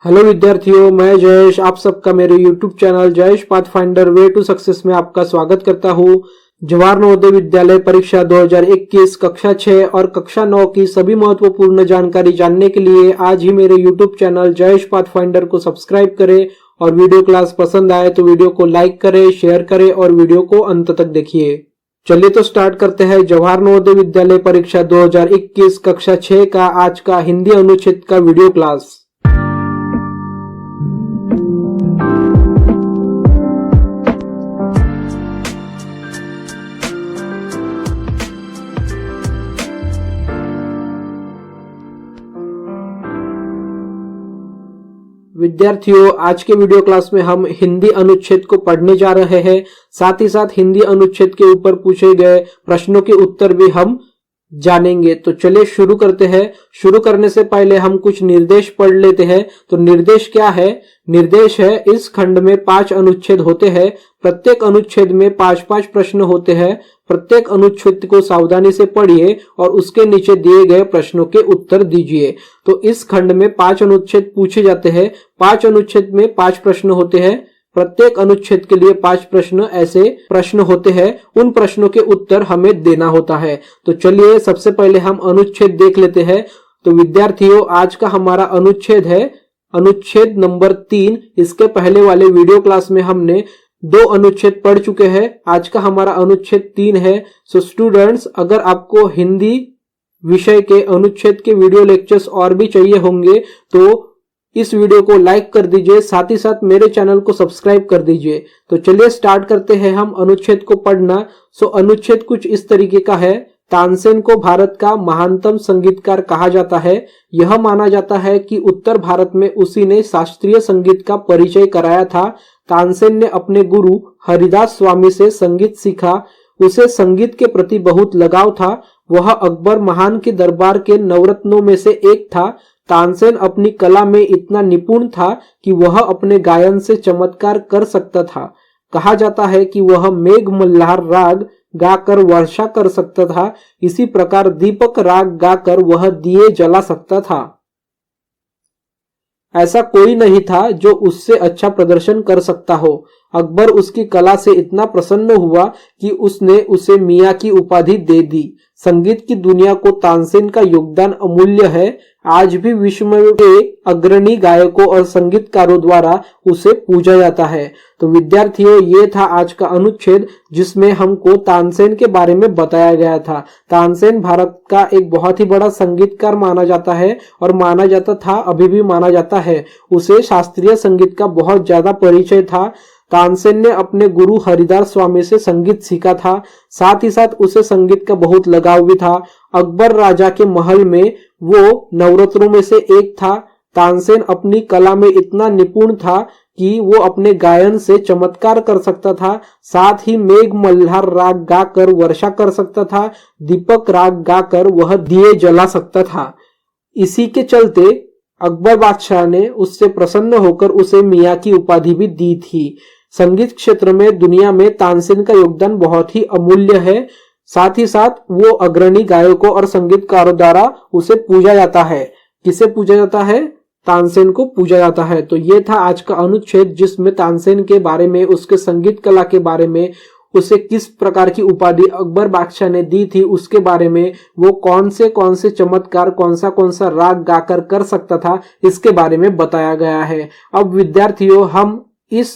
Hello विद्यार्थियों, मैं जयेश आप सबका मेरे YouTube channel Jayesh pathfinder way to success में आपका स्वागत करता हूं। जवाहर नवोदय विद्यालय परीक्षा 2021 कक्षा 6 और कक्षा 9 की सभी महत्वपूर्ण जानकारी जानने के लिए आज ही मेरे यूट्यूब चैनल जयेश पाथफाइंडर को सब्सक्राइब करें और वीडियो क्लास पसंद आए तो वीडियो को लाइक करें, शेयर करें और वीडियो को अंत तक देखिए। चलिए तो स्टार्ट करते हैं जवाहर नवोदय विद्यालय परीक्षा 2021 कक्षा 6 का आज का हिंदी अनुच्छेद का वीडियो क्लास। विद्यार्थियों, आज के वीडियो क्लास में हम हिंदी अनुच्छेद को पढ़ने जा रहे हैं। साथ ही साथ हिंदी अनुच्छेद के ऊपर पूछे गए प्रश्नों के उत्तर भी हम जानेंगे। तो चलिए शुरू करते हैं। शुरू करने से पहले हम कुछ निर्देश पढ़ लेते हैं। तो निर्देश क्या है? निर्देश है इस खंड में 5 अनुच्छेद होते हैं। प्रत्येक अनुच्छेद में 5-5 प्रश्न होते हैं। प्रत्येक अनुच्छेद को सावधानी से पढ़िए और उसके नीचे दिए गए प्रश्नों के उत्तर दीजिए। तो इस खंड में 5 अनुच्छेद पूछे जाते हैं। 5 अनुच्छेद में 5 प्रश्न होते हैं। प्रत्येक अनुच्छेद के लिए 5 प्रश्न ऐसे प्रश्न होते हैं। उन प्रश्नों के उत्तर हमें देना होता है। तो चलिए सबसे पहले हम अनुच्छेद देख लेते हैं। तो विद्यार्थियों, आज का हमारा अनुच्छेद है अनुच्छेद नंबर 3। इसके पहले वाले वीडियो क्लास में हमने 2 अनुच्छेद पढ़ चुके हैं। आज का हमारा अनुच्छेद 3 है। सो स्टूडेंट्स, अगर आपको हिंदी विषय के अनुच्छेद के वीडियो लेक्चर्स और भी चाहिए होंगे तो इस वीडियो को लाइक कर दीजिए, साथ ही साथ मेरे चैनल को सब्सक्राइब कर दीजिए। तो चलिए स्टार्ट करते हैं हम अनुच्छेद को पढ़ना। सो अनुच्छेद कुछ इस तरीके का है। तानसेन को भारत का महानतम संगीतकार कहा जाता है। यह माना जाता है कि उत्तर भारत में उसी ने शास्त्रीय संगीत का परिचय कराया था। तानसेन ने अपने गुरु हरिदास स्वामी से संगीत सीखा। उसे संगीत के प्रति बहुत लगाव था। वह अकबर महान के दरबार के नवरत्नों में से एक था। तानसेन अपनी कला में इतना निपुण था कि वह अपने गायन से चमत्कार कर सकता था। कहा जाता है कि वह मेघ मल्हार राग गाकर वर्षा कर सकता था। इसी प्रकार दीपक राग गाकर वह दिए जला सकता था। ऐसा कोई नहीं था जो उससे अच्छा प्रदर्शन कर सकता हो। अकबर उसकी कला से इतना प्रसन्न हुआ कि उसने उसे मियां की उपाधि दे दी। संगीत की दुनिया को तानसेन का योगदान अमूल्य है। आज भी विश्व के अग्रणी गायकों और संगीतकारों द्वारा उसे पूजा जाता है। तो विद्यार्थियों, ये था आज का अनुच्छेद जिसमें हमको तानसेन के बारे में बताया गया था। तानसेन भारत का एक बहुत ही बड़ा संगीतकार माना जाता है और माना जाता था, अभी भी माना जाता है। उसे शास्त्रीय संगीत का बहुत ज्यादा परिचय था। तानसेन ने अपने गुरु हरिदास स्वामी से संगीत सीखा था। साथ ही साथ उसे संगीत का बहुत लगाव भी था। अकबर राजा के महल में वो नवरत्नों में से एक था। तानसेन अपनी कला में इतना निपुण था कि वो अपने गायन से चमत्कार कर सकता था। साथ ही मेघ मल्हार राग गाकर वर्षा कर सकता था। दीपक राग गाकर वह दिए जला सकता था। इसी के चलते अकबर बादशाह ने उससे प्रसन्न होकर उसे मियां की उपाधि भी दी थी। संगीत क्षेत्र में दुनिया में तानसेन का योगदान बहुत ही अमूल्य है। साथ ही साथ वो अग्रणी गायकों और संगीतकारों द्वारा उसे पूजा जाता है। किसे पूजा जाता है? तानसेन को पूजा जाता है। तो ये था आज का अनुच्छेद जिसमें तानसेन के बारे में, उसके संगीत कला के बारे में, उसे किस प्रकार की उपाधि अकबर बादशाह ने दी थी उसके बारे में, वो कौन से चमत्कार कौन सा राग गाकर कर सकता था, इसके बारे में बताया गया है। अब विद्यार्थियों, हम इस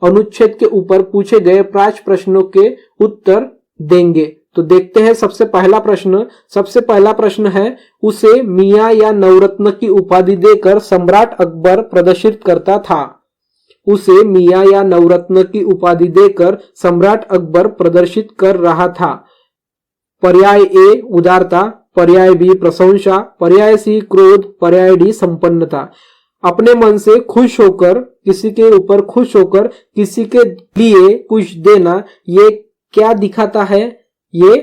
अनुच्छेद के ऊपर पूछे गए 5 प्रश्नों के उत्तर देंगे। तो देखते हैं सबसे पहला प्रश्न है, उसे मियां या नवरत्न की उपाधि देकर सम्राट अकबर प्रदर्शित करता था। उसे मियां या नवरत्न की उपाधि देकर सम्राट अकबर प्रदर्शित कर रहा था। पर्याय ए उदारता, पर्याय बी प्रशंसा, पर्याय सी क्रोध, पर्याय डी संपन्नता। अपने मन से खुश होकर, किसी के ऊपर खुश होकर किसी के लिए कुछ देना, ये क्या दिखाता है? ये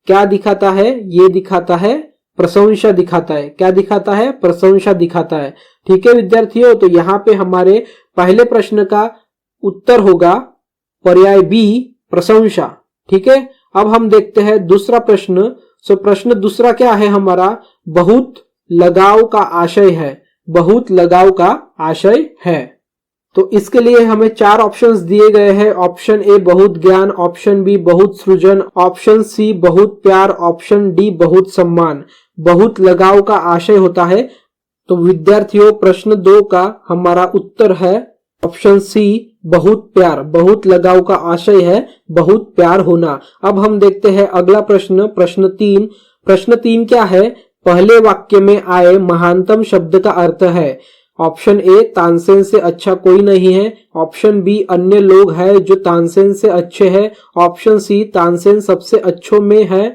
क्या दिखाता है? ये दिखाता है प्रशंसा दिखाता है। क्या दिखाता है? प्रशंसा दिखाता है। ठीक है विद्यार्थियों, तो यहाँ पे हमारे पहले प्रश्न का उत्तर होगा पर्याय बी प्रशंसा। ठीक है, अब हम देखते हैं दूसरा प्रश्न। प्रश्न दूसरा क्या है हमारा? बहुत लगाव का आशय है। बहुत लगाव का आशय है। तो इसके लिए हमें 4 ऑप्शंस दिए गए हैं। ऑप्शन ए बहुत ज्ञान, ऑप्शन बी बहुत सृजन, ऑप्शन सी बहुत प्यार, ऑप्शन डी बहुत सम्मान। बहुत लगाव का आशय होता है। तो विद्यार्थियों प्रश्न 2 का हमारा उत्तर है ऑप्शन सी बहुत प्यार। बहुत लगाव का आशय है बहुत प्यार होना। अब हम देखते हैं अगला प्रश्न, प्रश्न 3। प्रश्न 3 क्या है? पहले वाक्य में आए महानतम शब्द का अर्थ है। ऑप्शन ए तानसेन से अच्छा कोई नहीं है, ऑप्शन बी अन्य लोग हैं जो तानसेन से अच्छे हैं, ऑप्शन सी तानसेन सबसे अच्छों में है,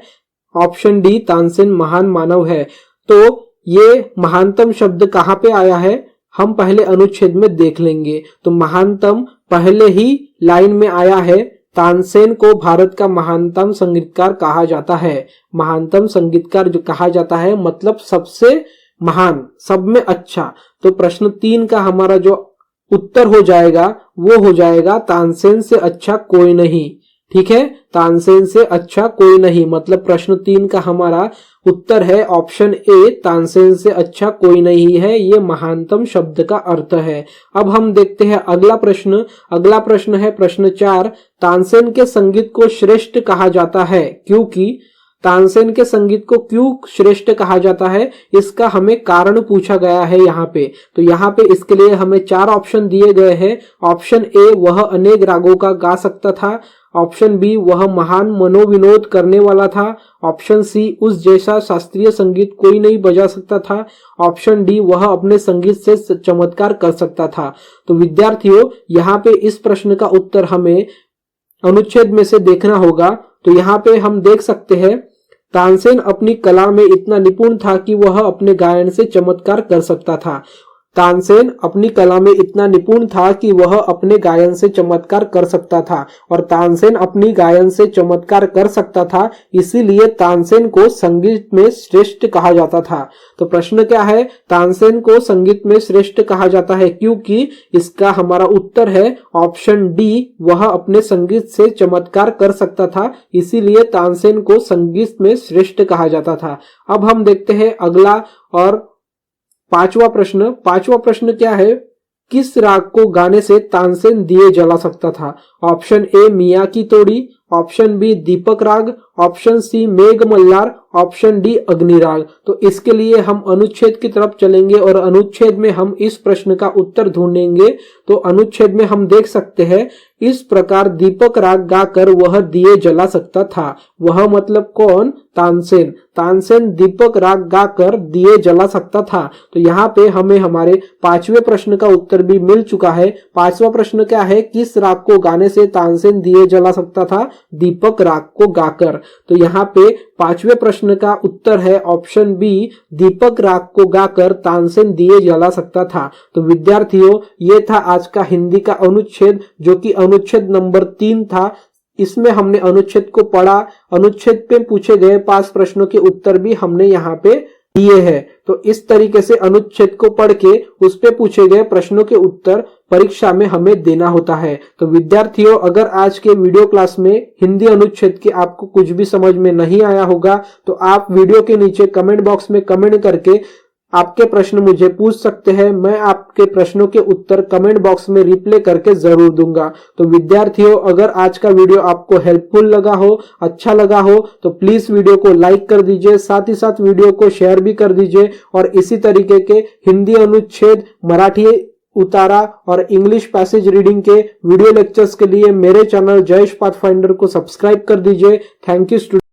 ऑप्शन डी तानसेन महान मानव है। तो ये महानतम शब्द कहाँ पे आया है हम पहले अनुच्छेद में देख लेंगे। तो महानतम पहले ही लाइन में आया है, तानसेन को भारत का महानतम संगीतकार कहा जाता है। महानतम संगीतकार जो कहा जाता है मतलब सबसे महान, सब में अच्छा। तो प्रश्न 3 का हमारा जो उत्तर हो जाएगा वो हो जाएगा तानसेन से अच्छा कोई नहीं। ठीक है, तानसेन से अच्छा कोई नहीं मतलब प्रश्न 3 का हमारा उत्तर है ऑप्शन ए, तानसेन से अच्छा कोई नहीं है। ये महानतम शब्द का अर्थ है। अब हम देखते हैं अगला प्रश्न। अगला प्रश्न है प्रश्न 4। तानसेन के संगीत को श्रेष्ठ कहा जाता है क्योंकि। तानसेन के संगीत को क्यों श्रेष्ठ कहा जाता है इसका हमें कारण पूछा गया है यहाँ पे। तो यहाँ पे इसके लिए हमें 4 ऑप्शन दिए गए हैं। ऑप्शन ए वह अनेक रागों का गा सकता था, ऑप्शन बी वह महान मनोविनोद करने वाला था, ऑप्शन सी उस जैसा शास्त्रीय संगीत कोई नहीं बजा सकता था, ऑप्शन डी वह अपने संगीत से चमत्कार कर सकता था। तो विद्यार्थियों यहाँ पे इस प्रश्न का उत्तर हमें अनुच्छेद में से देखना होगा। तो यहाँ पे हम देख सकते हैं तानसेन अपनी कला में इतना निपुण था कि वह अपने गायन से चमत्कार कर सकता था। तानसेन अपनी कला में इतना निपुण था कि वह अपने गायन से चमत्कार कर सकता था और तानसेन अपनी गायन से चमत्कार कर सकता था, इसीलिए तानसेन को संगीत में श्रेष्ठ कहा जाता था। तो प्रश्न क्या है? तानसेन को संगीत में श्रेष्ठ कहा जाता है क्योंकि इसका हमारा उत्तर है ऑप्शन डी, वह अपने संगीत से चमत्कार कर सकता था, इसीलिए तानसेन को संगीत में श्रेष्ठ कहा जाता था। अब हम देखते हैं अगला और 5वां प्रश्न। 5वां प्रश्न क्या है? किस राग को गाने से तानसेन दिए जला सकता था? ऑप्शन ए मियाँ की तोड़ी, ऑप्शन बी दीपक राग, ऑप्शन सी मेघ मल्हार, ऑप्शन डी अग्नि राग। तो इसके लिए हम अनुच्छेद की तरफ चलेंगे और अनुच्छेद में हम इस प्रश्न का उत्तर ढूंढेंगे। तो अनुच्छेद में हम देख सकते हैं इस प्रकार दीपक राग गाकर वह दिए जला सकता था। वह मतलब कौन? तानसेन। तानसेन दीपक राग गाकर दिए जला सकता था। तो यहाँ पे हमें हमारे 5वें प्रश्न का उत्तर भी मिल चुका है। 5वां प्रश्न क्या है? किस राग को गाने से तानसेन दिए जला सकता था? दीपक राग को गाकर। तो यहाँ पे 5वें प्रश्न का उत्तर है ऑप्शन बी, दीपक राग को गाकर तानसेन दिए जला सकता था। तो विद्यार्थियों ये था आज का हिंदी का अनुच्छेद जो कि अनुच्छेद नंबर 3 था। इसमें हमने अनुच्छेद को पढ़ा, अनुच्छेद पे पूछे गए 5 प्रश्नों के उत्तर भी हमने यहाँ पे दिए हैं। तो इस तरीके से अनुच्छेद को पढ़ के उस पे पूछे गए प्रश्नों के उत्तर परीक्षा में हमें देना होता है। तो विद्यार्थियों अगर आज के वीडियो क्लास में हिंदी अनुच्छेद के आपको कुछ भी समझ में नहीं आया होगा तो आप वीडियो के नीचे कमेंट बॉक्स में कमेंट करके आपके प्रश्न मुझे पूछ सकते हैं। मैं आपके प्रश्नों के उत्तर कमेंट बॉक्स में रिप्लाई करके जरूर दूंगा। तो विद्यार्थियों अगर आज का वीडियो आपको हेल्पफुल लगा हो, अच्छा लगा हो तो प्लीज वीडियो को लाइक कर दीजिए, साथ ही साथ वीडियो को शेयर भी कर दीजिए। और इसी तरीके के हिंदी अनुच्छेद, मराठी उतारा और इंग्लिश पैसेज रीडिंग के वीडियो लेक्चर्स के लिए मेरे चैनल जयेश पाथफाइंडर को सब्सक्राइब कर दीजिए। Thank you student.